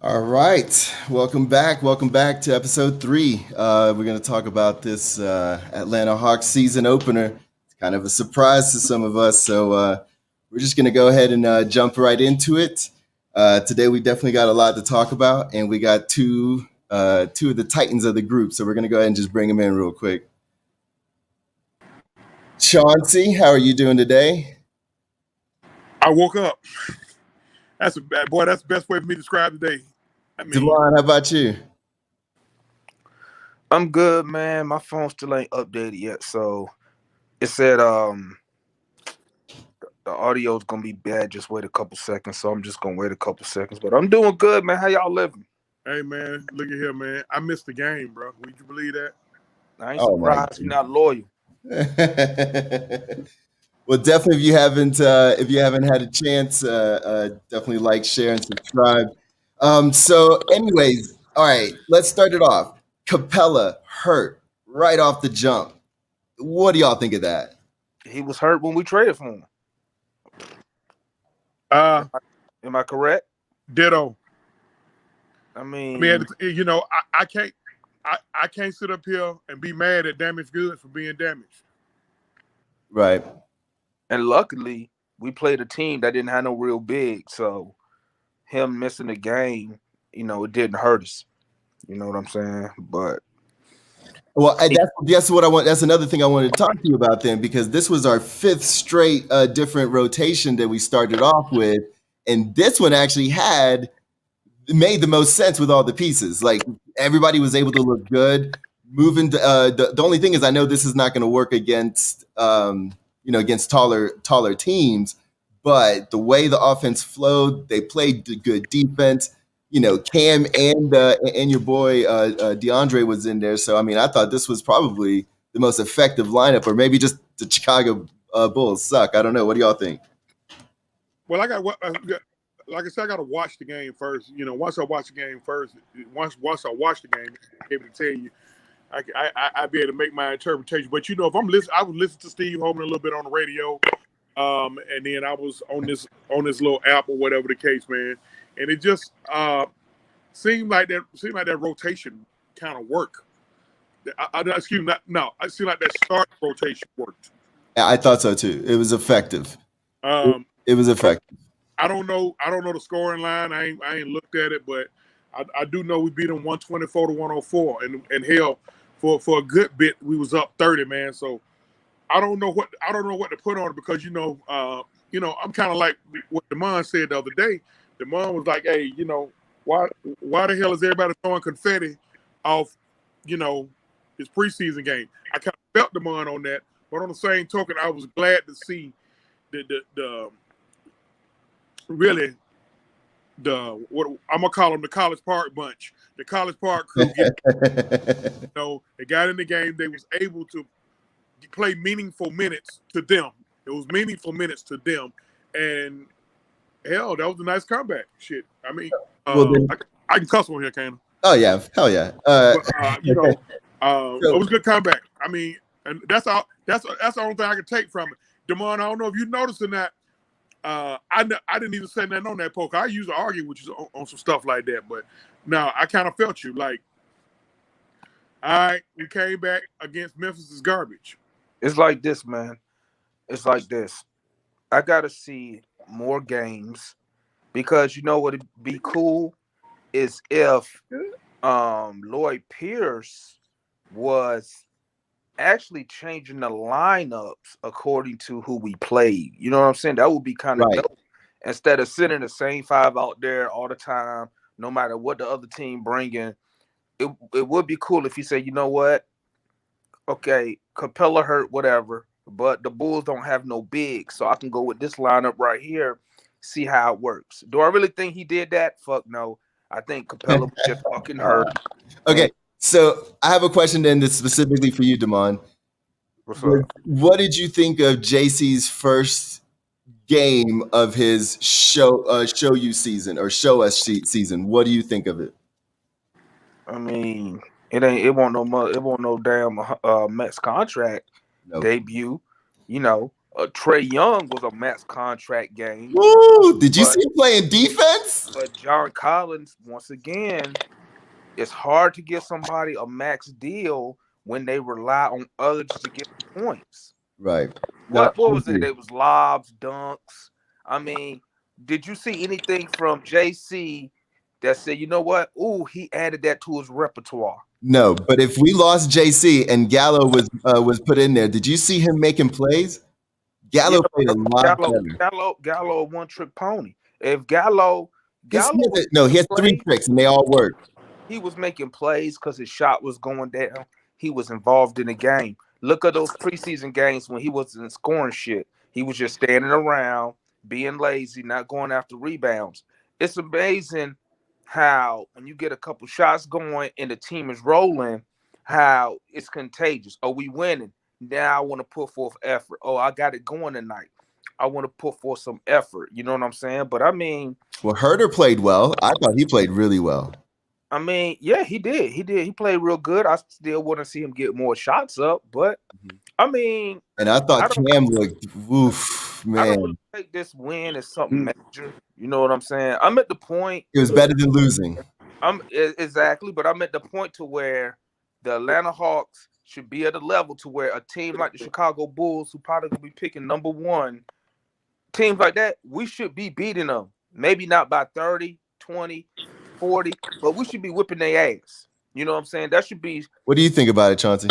All right, welcome back. Welcome back to episode three. We're going to talk about this Atlanta Hawks season opener. It's kind of a surprise to some of us, so we're just going to go ahead and jump right into it. Today, we definitely got a lot to talk about, and we got two of the titans of the group. So we're going to go ahead and just bring them in real quick. Chauncey, how are you doing today? I woke up. That's a bad boy. That's the best way for me to describe the day. I mean, Devon, how about you? I'm good, man. My phone still ain't updated yet, so it said the audio's gonna be bad. Just wait a couple seconds. So I'm just gonna wait a couple seconds. But I'm doing good, man. How y'all living? hey man, look at here, man. I missed the game, bro. Would you believe that? I ain't Oh my surprised you're not loyal. Well, definitely if you haven't had a chance, definitely like, share, and subscribe. So, anyways, all right, let's start it off. Capella hurt right off the jump. What do y'all think of that? He was hurt when we traded for him. Uh, Am I correct? ditto. I I mean, mean, I can't sit up here and be mad at damaged goods for being damaged. Right. and luckily we played a team that didn't have no real big, so him missing the game, it didn't hurt us. You know what I'm saying? But Well, that's what I want. That's another thing I wanted to talk to you about then, because this was our fifth straight different rotation that we started off with, and this one actually had made the most sense with all the pieces. Like everybody was able to look good. Moving to, the only thing is, I know this is not going to work against against taller teams, but the way the offense flowed, they played good defense. Cam and your boy DeAndre was in there, so I mean, I thought this was probably the most effective lineup, or maybe just the Chicago Bulls suck. I don't know. What do y'all think? Well, like I said, I got to watch the game first. Once I watch the game first, once I watch the game, I'll be able to tell you. I'd be able to make my interpretation. But if I'm listening, I was listening to Steve Holman a little bit on the radio, and then I was on this little app or whatever the case, man. And it just seemed like that rotation kind of worked. Excuse me, no, it seemed like that start rotation worked. I thought so too. It was effective. Um, It was effective. I don't know the scoring line. I ain't looked at it, but I do know we beat them 124 to 104, and hell, for a good bit we was up 30, man. So I don't know what to put on it, because I'm kind of like what Demond said the other day. Demond was like, hey, why the hell is everybody throwing confetti off his preseason game? I kind of felt Demond on that, but on the same token, I was glad to see the really what I'm gonna call them, the College Park bunch, the College Park crew. They got in the game. They was able to play meaningful minutes to them. It was meaningful minutes to them, and hell, that was a nice comeback. Shit, I mean, Well, then, I can cuss on here, can oh yeah, hell yeah. but it was a good comeback. I mean, and that's all. That's the only thing I can take from it. Demond, I don't know if you noticed or not. I didn't even say nothing on that poke. I usually argue with you on some stuff like that, but now I kind of felt you. Like, all right, we came back against Memphis is garbage. it's like this, man. It's like this. I gotta see more games because you know what would be cool is if Lloyd Pierce was actually changing the lineups according to who we played. You know what I'm saying? That would be kind of Right. dope. Instead of sitting the same five out there all the time, no matter what the other team bringing, it would be cool if he said, you know what? Okay, Capella hurt, whatever, but the Bulls don't have no big, so I can go with this lineup right here, see how it works. Do I really think he did that? Fuck no. I think Capella was just fucking hurt. Okay, so I have a question then that's specifically for you, Damon. What's up? What did you think of JC's first game of his show you season, or show us season? What do you think of it? I mean, it won't no damn Mets contract No. debut, you know. Trey Young was a max contract game. Woo! Did you But, see him playing defense? but John Collins, once again, it's hard to give somebody a max deal when they rely on others to get points. Right. No, What was it? It was lobs, dunks. I mean, did you see anything from JC that said, you know what? Ooh, he added that to his repertoire. no, but if we lost JC and Gallo was put in there, did you see him making plays? Yeah, Gallo played a lot better. Gallo, a one-trick pony. If Gallo was He has 3 play, tricks and they all work. he was making plays because his shot was going down. He was involved in the game. Look at those preseason games when he wasn't scoring shit. He was just standing around, being lazy, not going after rebounds. It's amazing how when you get a couple shots going and the team is rolling, how it's contagious. Oh, we winning. Now I want to put forth effort. Oh, I got it going tonight. I want to put forth some effort. You know what I'm saying? But I mean, well, Herder played well. I thought he played really well. I mean, yeah, he did. He played real good. I still want to see him get more shots up, but I mean, and I thought Cam looked, oof, man. I don't really take this win as something major. You know what I'm saying? I'm at the point. It was better than losing. Exactly, but I'm at the point to where the Atlanta Hawks should be at a level to where a team like the Chicago Bulls, who probably gonna be picking number 1, teams like that, we should be beating them. Maybe not by 30, 20, 40, but we should be whipping their ass. You know what I'm saying? That should be. What do you think about it, Chauncey?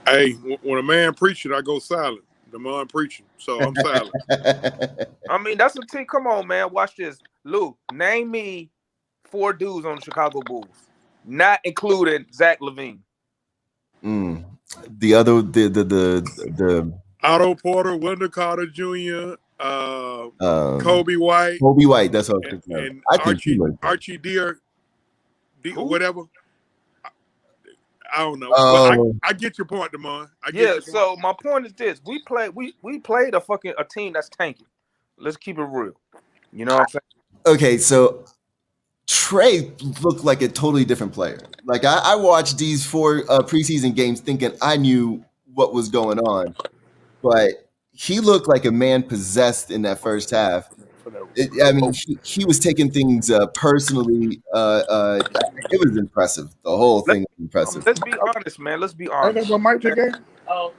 Hey, when a man preaching, I go silent. The man preaching, so I'm silent. I mean, that's a team. Come on, man. Watch this. Lou, name me 4 dudes on the Chicago Bulls, not including Zach LaVine. The Otto Porter, Wendell Carter Jr., Kobe White. Kobe White, that's what I was thinking. And Archie Deer, whatever. I don't know. But I get your point, Damon. So my point is this: we played a team that's tanking. Let's keep it real. You know what I'm saying? Okay, so Trey looked like a totally different player. Like I watched these 4 preseason games thinking I knew what was going on, but he looked like a man possessed in that first half. He was taking things personally. It was impressive. The whole thing was impressive. Let's be honest, man. Let's be honest.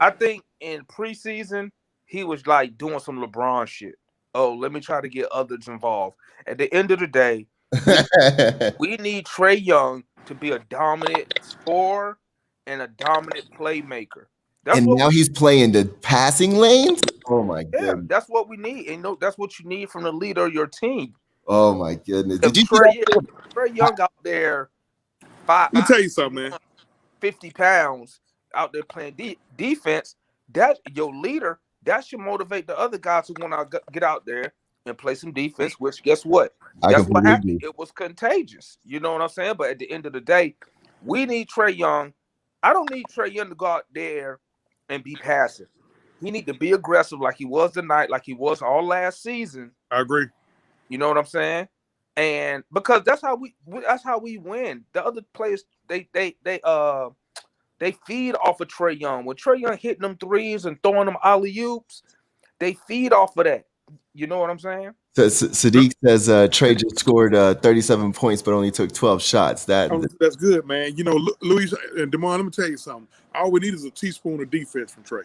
I think in preseason, he was like doing some LeBron shit. Oh, let me try to get others involved. At the end of the day, we need Trey Young to be a dominant scorer and a dominant playmaker. Now he's playing the passing lanes? Oh, my goodness. That's what we need. And that's what you need from the leader of your team. Oh, my goodness. Did you Trey Young out there, let me tell you something, man. 50 pounds out there playing defense, that your leader, that should motivate the other guys who want to get out there and play some defense, which guess what? That's what happened. It was contagious. You know what I'm saying? But at the end of the day, we need Trey Young. I don't need Trey Young to go out there and be passive. He need to be aggressive like he was tonight, like he was all last season. I agree. You know what I'm saying? And because that's how we win. The other players they feed off of Trey Young. When Trey Young hitting them threes and throwing them alley-oops, they feed off of that. You know what I'm saying? So Sadiq says Trey just scored 37 points, but only took 12 shots. That's good, man. You know, Luis and Damon, let me tell you something. All we need is a teaspoon of defense from Trey.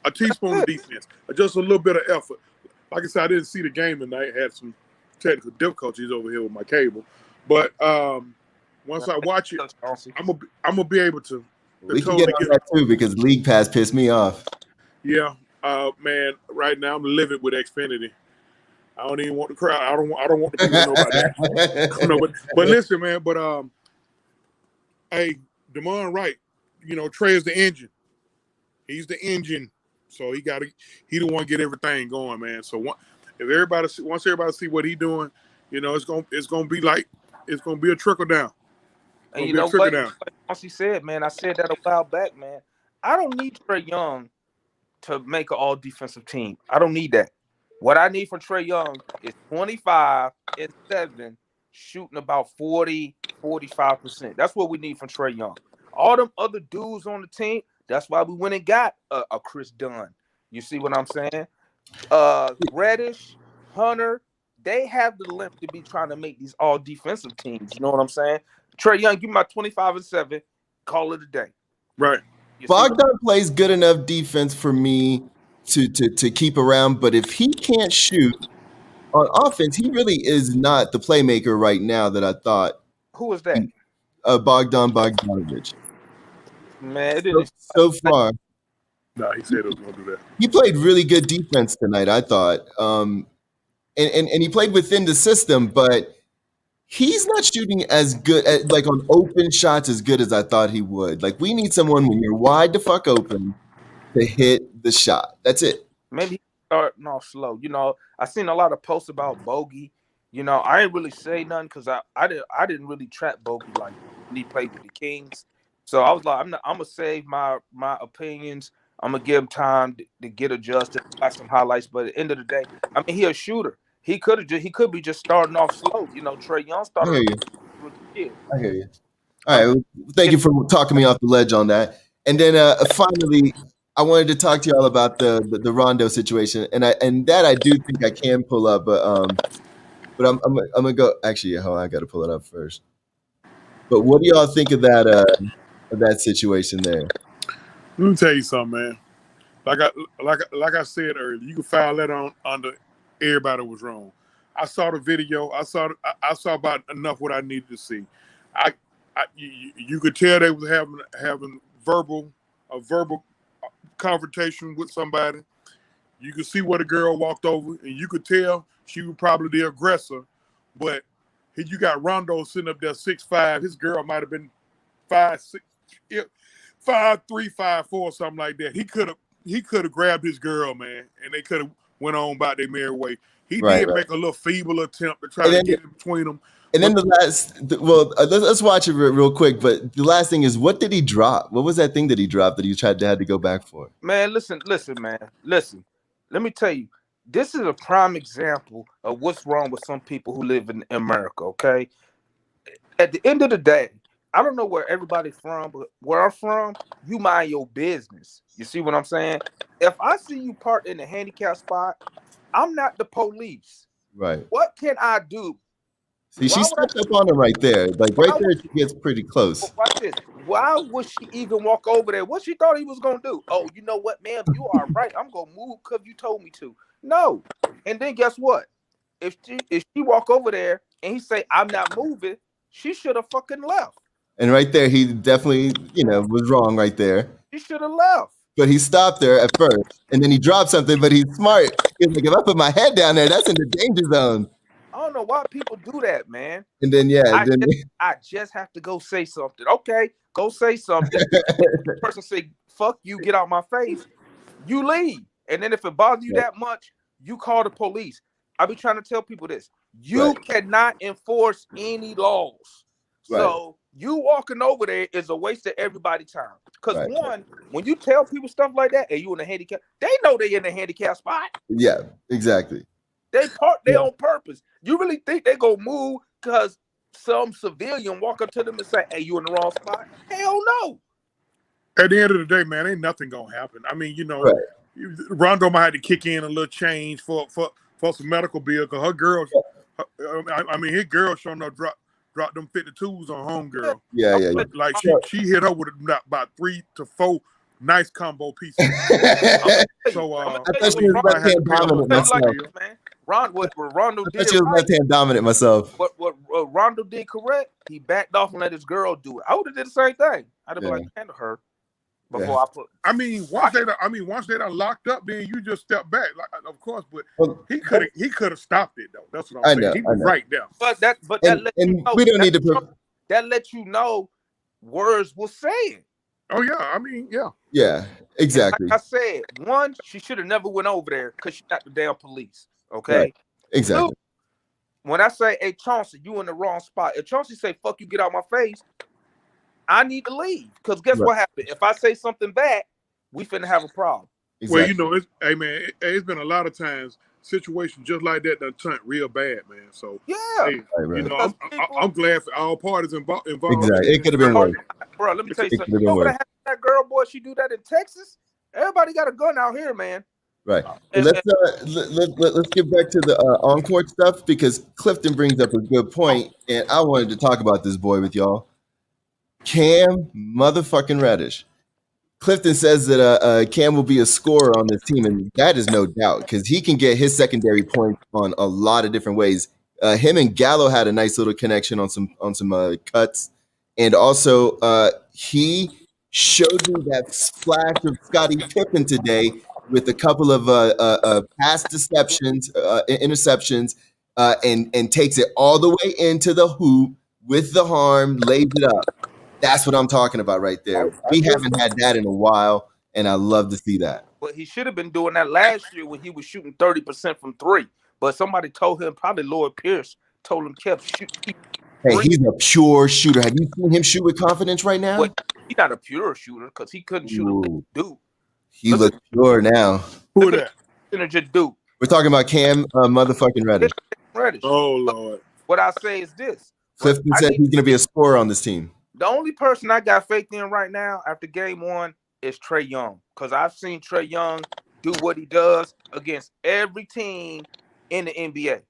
A teaspoon of defense. Just a little bit of effort. Like I said, I didn't see the game tonight. I had some technical difficulties over here with my cable. But once I watch it, I'm gonna be able to. We can get on that too because League Pass pissed me off. Yeah, man. Right now I'm livid with Xfinity. I don't even want the crowd. I don't want to know about that. But listen, man. But hey, Damon, right? You know, Trey is the engine. He's the engine, so he the one get everything going, man. So once everybody see what he's doing, you know, it's gonna be a trickle down. And you know what? Once he said, man, I said that a while back, man. I don't need Trey Young to make an all defensive team. I don't need that. What I need from Trey Young is 25 and 7, shooting about 40, 45%. That's what we need from Trey Young. All them other dudes on the team, That's why we went and got a Chris Dunn. You see what I'm saying? Reddish, Hunter, they have the length to be trying to make these all defensive teams. You know what I'm saying? Trey Young, give me my 25-7. Call it a day. Right. Bogdan plays good enough defense for me to keep around, but if he can't shoot on offense, he really is not the playmaker right now that I thought. Who is that? Bogdan Bogdanovic. Man, it didn't. So far. No, he said it was going to do that. He played really good defense tonight, I thought. And he played within the system, but he's not shooting as good like on open shots as good as I thought he would. Like, we need someone when you're wide the fuck open to hit the shot. That's it. Maybe he's starting off slow. You know, I seen a lot of posts about Bogey. You know, I ain't really say nothing because I didn't really track Bogey like when he played with the Kings. So I was like, I'm gonna save my opinions. I'm gonna give him time to get adjusted, got some highlights. But at the end of the day, I mean, he a shooter. He could be just starting off slow. You know, Trey Young started. I hear you. All right. Well, thank you for talking me off the ledge on that. And then finally, I wanted to talk to y'all about the Rondo situation, and that I do think I can pull up, but I'm gonna go. Actually, hold on, I got to pull it up first. But what do y'all think of that situation there? Let me tell you something, man. Like I said earlier, you can file that under everybody was wrong. I saw the video. I saw about enough what I needed to see. You could tell they was having a verbal confrontation with somebody. You could see where the girl walked over, and you could tell she was probably the aggressor. But you got Rondo sitting up there 6'5". His girl might have been 5'6", 5'3", 5'4", something like that. He could have grabbed his girl, man, and they could have went on about their merry way. He did make a little feeble attempt to try to get in between them. And then let's watch it real quick. But the last thing is, what did he drop? What was that thing that he dropped that he had to go back for? Man, listen, man. Listen, let me tell you, this is a prime example of what's wrong with some people who live in America, okay? At the end of the day, I don't know where everybody's from, but where I'm from, you mind your business. You see what I'm saying? If I see you parked in a handicap spot, I'm not the police. Right. What can I do? See, she stepped up on him right there. Like, right there, she gets pretty close. Watch this. Why would she even walk over there? What she thought he was going to do? Oh, you know what, ma'am? You are right. I'm going to move because you told me to. No. And then guess what? If she walk over there and he say, I'm not moving, she should have fucking left. And right there, he definitely, was wrong right there. He should have left. But he stopped there at first. And then he dropped something, but he's smart. He's like, if I put my head down there, that's in the danger zone. I don't know why people do that, man. And then, I just have to go say something. Okay, go say something. The person say, fuck you, get out my face. You leave. And then if it bothers you that much, you call the police. I be trying to tell people this. You cannot enforce any laws. So you walking over there is a waste of everybody's time. Because one, when you tell people stuff like that, and you in a handicap, they know they in a handicap spot. Yeah, exactly. They park there on purpose. You really think they gonna move because some civilian walk up to them and say, "Hey, you in the wrong spot"? Hell no. At the end of the day, man, ain't nothing gonna happen. I mean, Rondo might have to kick in a little change for some medical bill because her girl. His girl showing up drop them 52s on homegirl. Yeah. Like she hit her with about 3 to 4 nice combo pieces. So I thought she was left-hand dominant myself. What Rondo did, she was left-hand dominant myself. What Rondo did correct, he backed off and let his girl do it. I would have did the same thing. I'd have been like, handle her before I put. Once they done locked up, then you just step back, of course. But he could have stopped it though. That's what I'm saying. He was right there. But that let you know, we don't need to. That let you know words were saying. Oh yeah, yeah, exactly. Like I said, one, she should have never went over there because she's not the damn police. Okay, right. Exactly. Two, when I say, "Hey Chauncey, you in the wrong spot," if Chauncey say, "Fuck you, get out my face," I need to leave because guess what happened? If I say something back, we finna have a problem. Exactly. Well, it's been a lot of times situations just like that done turned real bad, man. So I'm glad for all parties involved. Exactly, it could have been worse. Bro, let me tell you something. You know what happened that girl, boy, she do that in Texas. Everybody got a gun out here, man. Right. Let's get back to the on-court stuff because Clifton brings up a good point, and I wanted to talk about this boy with y'all. Cam motherfucking Reddish. Clifton says that Cam will be a scorer on this team, and that is no doubt because he can get his secondary points on a lot of different ways. Him and Gallo had a nice little connection on some cuts, and also he showed me that splash of Scottie Pippen today with a couple of pass interceptions, and takes it all the way into the hoop with the arm, lays it up. That's what I'm talking about right there. We haven't had that in a while, and I love to see that. But he should have been doing that last year when he was shooting 30% from three. But somebody told him, probably Lloyd Pierce, told him kept shooting. Hey, he's a pure shooter. Have you seen him shoot with confidence right now? But he's not a pure shooter because he couldn't shoot a dude. He looks pure now. Who that? Synergy dude. We're talking about Cam motherfucking Reddish. Oh, Lord. What I say is this. Clifton said he's going to be a scorer on this team. The only person I got faith in right now after game one is Trae Young. Because I've seen Trae Young do what he does against every team in the NBA.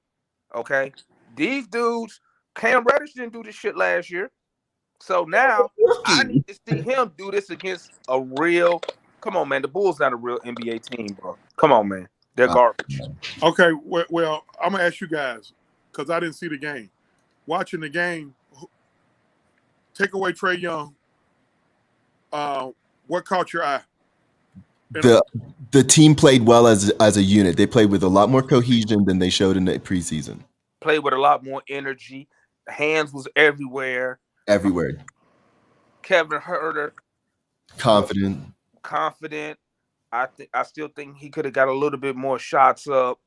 Okay? These dudes, Cam Reddish didn't do this shit last year. So now I need to see him do this against a real. Come on, man. The Bulls not a real NBA team, bro. Come on, man. They're garbage. Okay, well, I'm going to ask you guys because I didn't see the game. Watching the game, take away Trae Young. What caught your eye? The team played well as a unit. They played with a lot more cohesion than they showed in the preseason. Played with a lot more energy. Hands was everywhere. Everywhere. Kevin Huerter. Confident. I still think he could have got a little bit more shots up.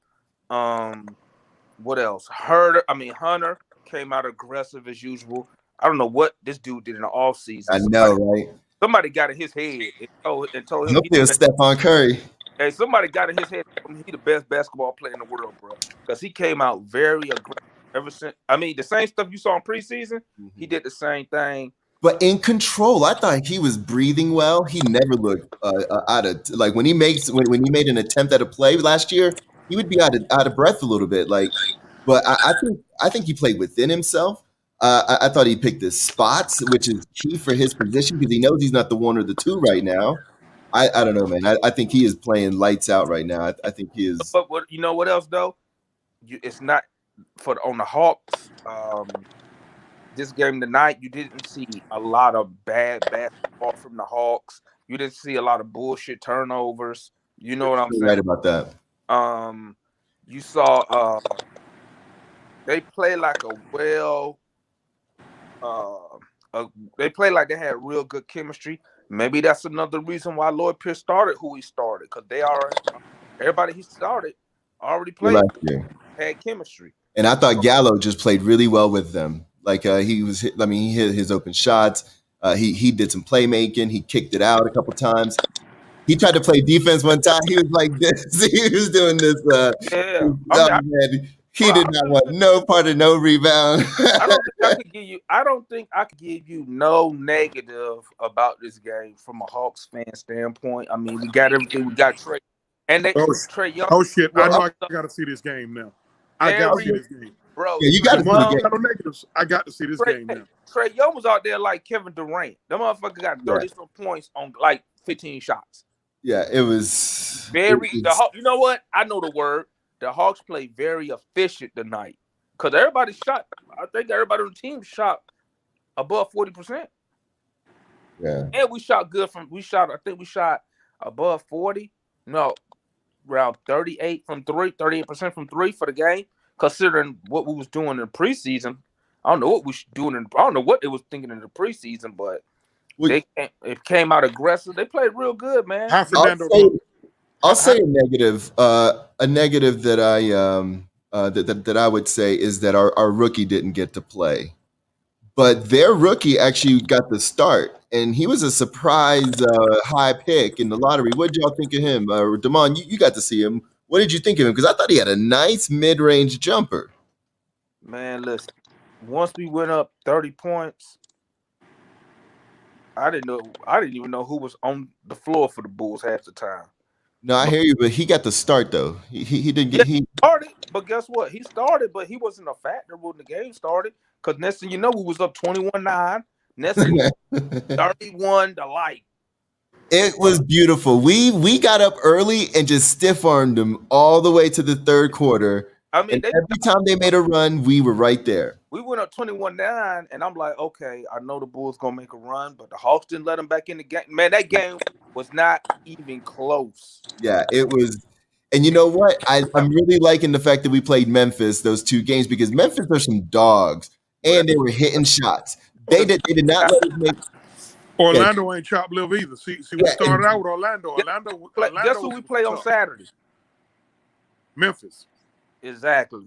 What else? Hunter came out aggressive as usual. I don't know what this dude did in the offseason. I know, right? Somebody got in his head and told him. It was Stephon Curry. Hey, somebody got in his head and told him he the best basketball player in the world, bro. Because he came out very aggressive ever since. I mean, the same stuff you saw in preseason, he did the same thing. But in control, I thought he was breathing well. He never looked out of like when he made an attempt at a play last year, he would be out of breath a little bit. Like, but I think he played within himself. I thought he picked his spots, which is key for his position because he knows he's not the one or the two right now. I don't know, man. I think he is playing lights out right now. I think he is. But you know what else though? It's not on the Hawks. This game tonight, you didn't see a lot of bad basketball from the Hawks. You didn't see a lot of bullshit turnovers. You know what I'm saying? Right about that. You saw they play like they play like they had real good chemistry. Maybe that's another reason why Lloyd Pierce started who he started because everybody he started already played had chemistry. And I thought Gallo just played really well with them. Like he hit his open shots. He did some playmaking. He kicked it out a couple times. He tried to play defense one time. He was like this. He was doing this. He did not want no part of no rebound. I don't think I could give you no negative about this game from a Hawks fan standpoint. I mean, we got everything. We got Trae. And Trae Young. Oh, shit. I know I got to see this game now. I got to see this game. Bro, yeah, you got to see the game. No negatives. I got to see this game now. Trae Young was out there like Kevin Durant. That motherfucker got 30-some points on like 15 shots. Yeah, it was you know what? I know the word. The Hawks played very efficient tonight because everybody shot. I think everybody on the team shot above 40%. Yeah, and we shot good I think we shot above 40. No, around 38% from three for the game. Considering what we was doing in the preseason, I don't know what we should doing. I don't know what they was thinking in the preseason, but it came out aggressive. They played real good, man. I'll say a negative. A negative that I would say is that our rookie didn't get to play, but their rookie actually got the start, and he was a surprise high pick in the lottery. What did y'all think of him, Damon? You got to see him. What did you think of him? Because I thought he had a nice mid-range jumper. Man, listen. Once we went up 30 points, I didn't know. I didn't even know who was on the floor for the Bulls half the time. No, I But hear you, but he got the start though. He didn't yeah, get he. he started. But guess what? He started, but he wasn't a factor when the game started. Because next thing you know, we was up 21-9. Next thing you know, 31 to light. It was beautiful. We got up early and just stiff armed them all the way to the third quarter. I mean, And every time they made a run, we were right there. we went up 21-9, and I'm like, okay, I know the Bulls gonna make a run, but the Hawks didn't let them back in the game. Man, that game was not even close. Yeah, it was. And you know what? I'm really liking the fact that we played Memphis those 2 games because Memphis are some dogs, and they were hitting shots. They did not let us make. Orlando ain't chopped liver either. See, we started out with Orlando. Guess who we play on Saturday? Memphis. Exactly.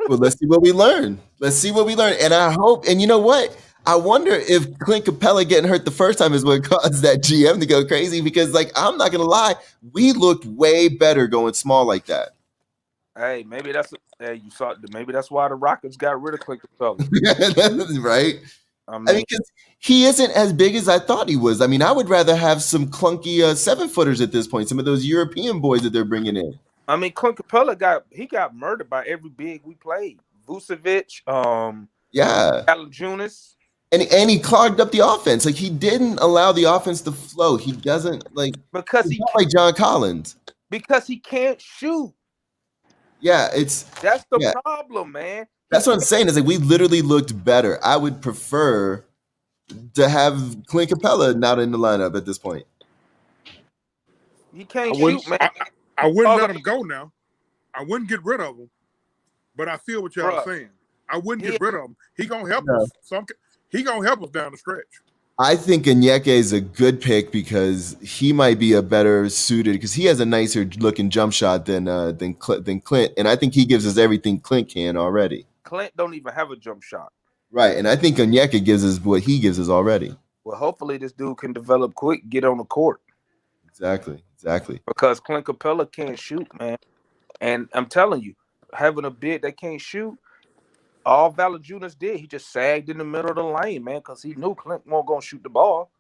Well, let's see what we learn. Let's see what we learn. And I hope, and you know what? I wonder if Clint Capella getting hurt the first time is what caused that GM to go crazy because, like, I'm not going to lie, we looked way better going small like that. Hey, maybe that's you saw. Maybe that's why the Rockets got rid of Clint Capella. Right? I mean, because he isn't as big as I thought he was. I mean, I would rather have some clunky 7-footers at this point, some of those European boys that they're bringing in. I mean, Clint Capella got murdered by every big we played. Vucevic, Valanciunas. And he clogged up the offense. Like he didn't allow the offense to flow. He doesn't because he's not like John Collins. Because he can't shoot. Yeah, that's the problem, man. That's what I'm saying. Is like we literally looked better. I would prefer to have Clint Capella not in the lineup at this point. He can't shoot, man. I wouldn't let him go now. I wouldn't get rid of him. But I feel what y'all are saying. I wouldn't get rid of him. He gonna help us. He gonna help us down the stretch. I think Onyeka is a good pick because he might be a better suited because he has a nicer looking jump shot than Clint, and I think he gives us everything Clint can already. Clint don't even have a jump shot. Right, and I think Onyeka gives us what he gives us already. Well, hopefully this dude can develop quick, get on the court. Exactly. Because Clint Capella can't shoot, man. And I'm telling you, having a big that can't shoot, all Valanciunas did, he just sagged in the middle of the lane, man, because he knew Clint wasn't going to shoot the ball.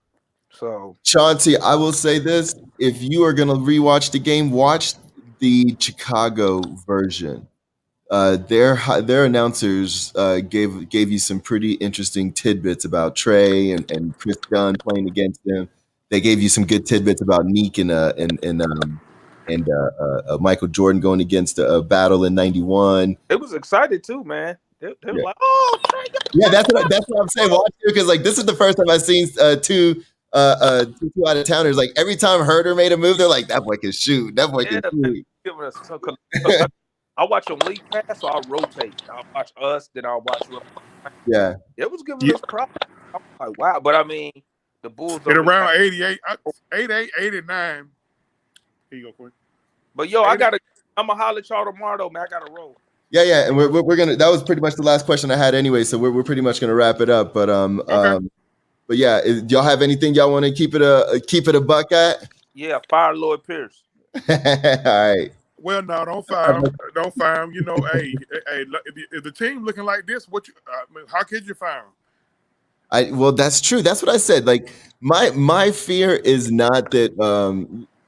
So, Chauncey, I will say this. If you are going to rewatch the game, watch the Chicago version. Their announcers gave you some pretty interesting tidbits about Trey and Chris Dunn playing against them. They gave you some good tidbits about Neek and Michael Jordan going against a battle in 91. It was excited too, man. They were like, "Oh, Trey!" Yeah, that's what I'm saying. Watch it because like this is the first time I've seen two out of towners. Like every time Herder made a move, they're like, "That boy can shoot. That boy can shoot." I watch them league pass, so I'll rotate. I'll watch us, then I'll watch. Yeah, it was giving us props. I'm like, wow, but I mean, the Bulls at around 88, 88, 89. Here you go, Quinn. But yo, I'm gonna holler at y'all tomorrow, though, man. I gotta roll. Yeah, and we're gonna. That was pretty much the last question I had anyway, so we're pretty much gonna wrap it up. But okay. But yeah, y'all have anything y'all want to keep it a buck at? Yeah, fire Lloyd Pierce. All right. Well, no, don't fire him. Don't fire him. You know, hey, if the team looking like this, how could you fire him? Well, that's true. That's what I said. Like my fear is not that.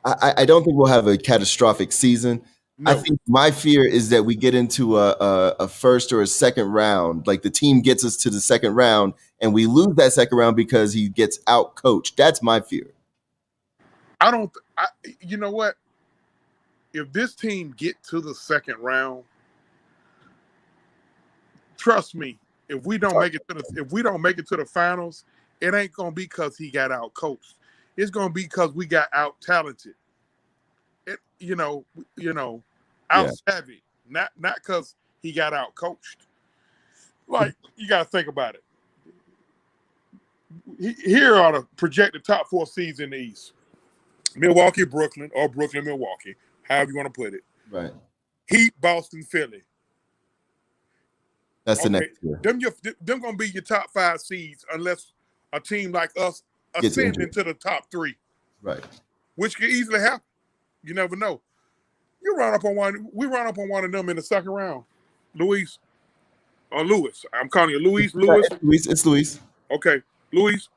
I don't think we'll have a catastrophic season. No. I think my fear is that we get into a first or a second round. Like the team gets us to the second round, and we lose that second round because he gets out coached. That's my fear. You know what? If this team get to the second round, trust me, if we don't make it to the finals, it ain't gonna be because he got out coached. It's gonna be because we got out talented. Out savvy. Not because he got out coached. Like you gotta think about it. Here are the projected top 4 seeds in the East: Milwaukee, Brooklyn, or Brooklyn, Milwaukee. However you want to put it. Right. Heat, Boston, Philly. That's the next year. Them gonna be your top 5 seeds unless a team like us ascend into the top 3. Right. Which could easily happen. You never know. We run up on one of them in the second round. Luis. I'm calling you Luis. It's Luis. Okay. Luis.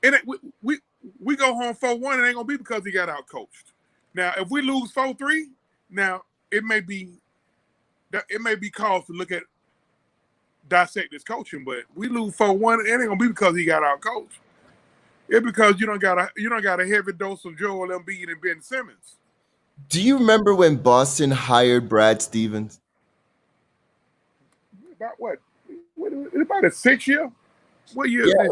And we go home 4-1, it ain't gonna be because he got out coached. Now, if we lose 4-3, now it may be cause to look at dissect this coaching, but we lose 4-1, it ain't gonna be because he got out coached. It's because you don't got a heavy dose of Joel Embiid and Ben Simmons. Do you remember when Boston hired Brad Stevens? About what? About a 6 year? What year? Yeah,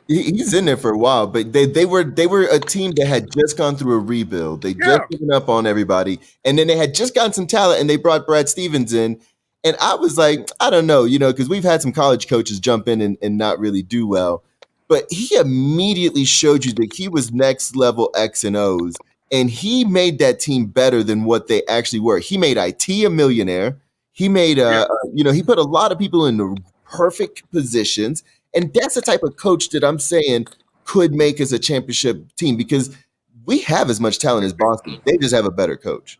he's in there for a while, but they were a team that had just gone through a rebuild. They just given up on everybody, and then they had just gotten some talent, and they brought Brad Stevens in. And I was like, I don't know, because we've had some college coaches jump in and not really do well. But he immediately showed you that he was next level X and O's. And he made that team better than what they actually were. He made IT a millionaire. He made, he put a lot of people in the perfect positions. And that's the type of coach that I'm saying could make us a championship team because we have as much talent as Boston. They just have a better coach.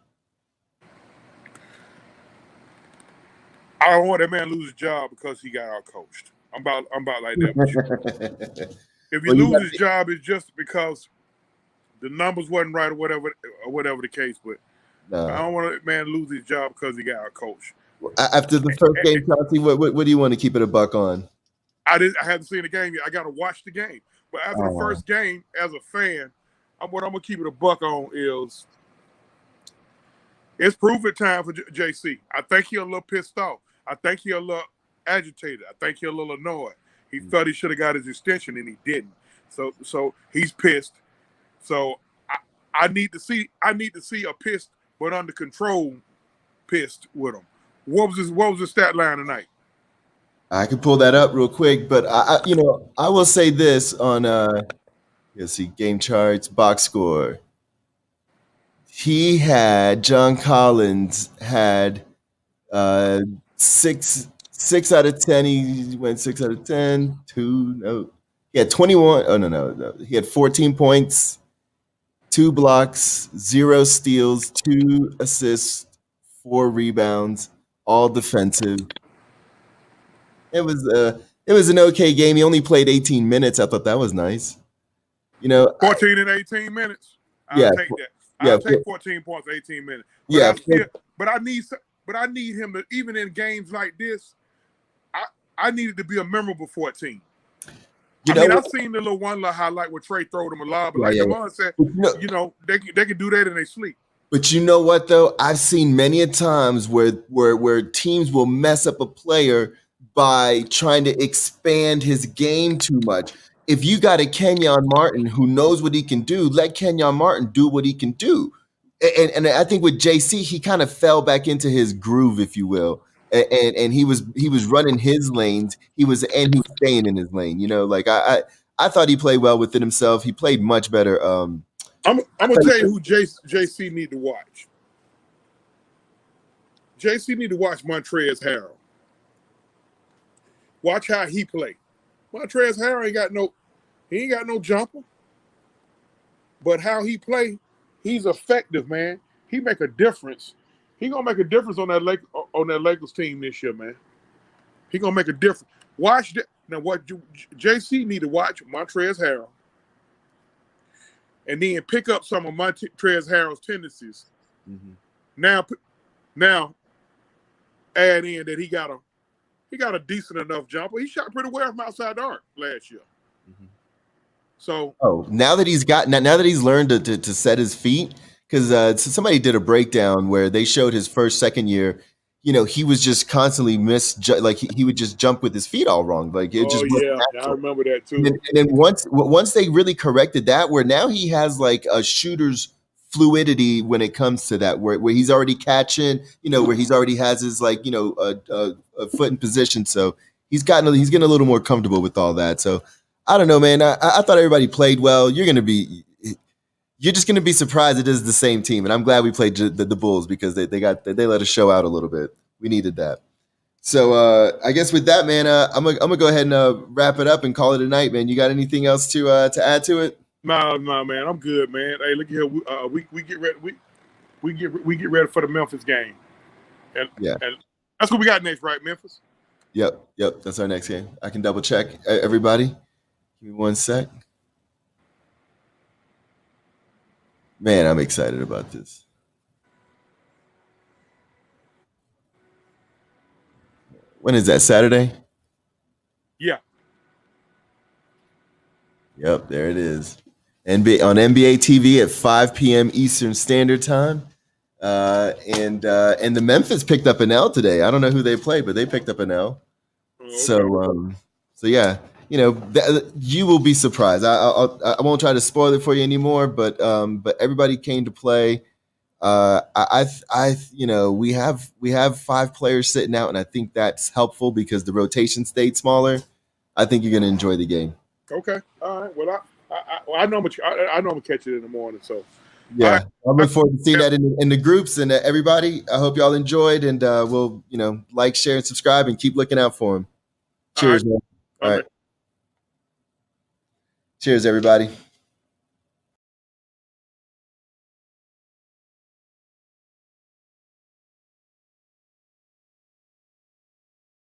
I don't want that man to lose his job because he got out coached. I'm about like that with you. If he loses his job, it's just because the numbers wasn't right or whatever the case. But I don't want a man to lose his job because he got out coached. After the first game, Chauncey, what do you want to keep it a buck on? I haven't seen the game yet. I got to watch the game. But after the first game, as a fan, what I'm gonna keep it a buck on is it's prove-it time for JC. I think he's a little pissed off. I think he's a little agitated. I think he's a little annoyed. He thought he should have got his extension and he didn't. So he's pissed. So I need to see a pissed but under control pissed with him. What was his stat line tonight? I can pull that up real quick, but I will say this on let's see, game charts, box score. John Collins had 6 out of 10. He went 6 out of 10. He had 21. Oh no. He had 14 points, 2 blocks, 0 steals, 2 assists, 4 rebounds, all defensive. It was an okay game. He only played 18 minutes. I thought that was nice. 14 and 18 minutes. I'll take that. I'll take 14 points, 18 minutes. But I need him to, even in games like this, I needed to be a memorable 14. I've seen the little highlight where Trey throwed him a lob, but Devon said, they can do that in their sleep. But you know what though? I've seen many a times where teams will mess up a player by trying to expand his game too much. If you got a Kenyon Martin who knows what he can do, let Kenyon Martin do what he can do. And I think with JC, he kind of fell back into his groove, if you will. And he was running his lanes. He was staying in his lane. I thought he played well within himself. He played much better. I'm gonna tell you who JC need to watch. JC need to watch Montrezl Harrell. Watch how he play. Montrezl Harrell ain't got no jumper. But how he play, he's effective, man. He make a difference. He gonna make a difference on that Lakers team this year, man. He gonna make a difference. Watch that. Now, what JC need to watch Montrezl Harrell, and then pick up some of Montrezl Harrell's tendencies. Mm-hmm. Now, add in that he got a decent enough jumper. He shot pretty well from outside the arc last year. Mm-hmm. So now that he's learned to set his feet, because somebody did a breakdown where they showed his second year, he was just constantly he would just jump with his feet all wrong. Like it just wasn't natural. I remember that too. And then once they really corrected that, where now he has like a shooter's fluidity when it comes to that, where he's already catching, where he's already has his a foot in position. So he's getting a little more comfortable with all that. So I don't know, man. I thought everybody played well. You're just gonna be surprised it is the same team, and I'm glad we played the Bulls because they let us show out a little bit. We needed that. So I guess with that, man, I'm gonna go ahead and wrap it up and call it a night, man. You got anything else to add to it? No, man, I'm good, man. Hey, look here, we get ready. We get ready for the Memphis game, and that's what we got next, right? Memphis. Yep, that's our next game. I can double check everybody. Give me one sec. Man, I'm excited about this. When is that? Saturday? Yeah. Yep, there it is. NBA on NBA TV at 5 p.m. Eastern Standard Time. And the Memphis picked up an L today. I don't know who they played, but they picked up an L. Okay. So yeah, you will be surprised. I won't try to spoil it for you anymore, but everybody came to play. We have 5 players sitting out, and I think that's helpful because the rotation stayed smaller. I think you're going to enjoy the game. Okay. All right. Well, I know I'm gonna catch it in the morning. So yeah, I look forward to seeing that in the groups and everybody. I hope y'all enjoyed, and we'll like, share, and subscribe, and keep looking out for them. Cheers, man. All right. Cheers, everybody.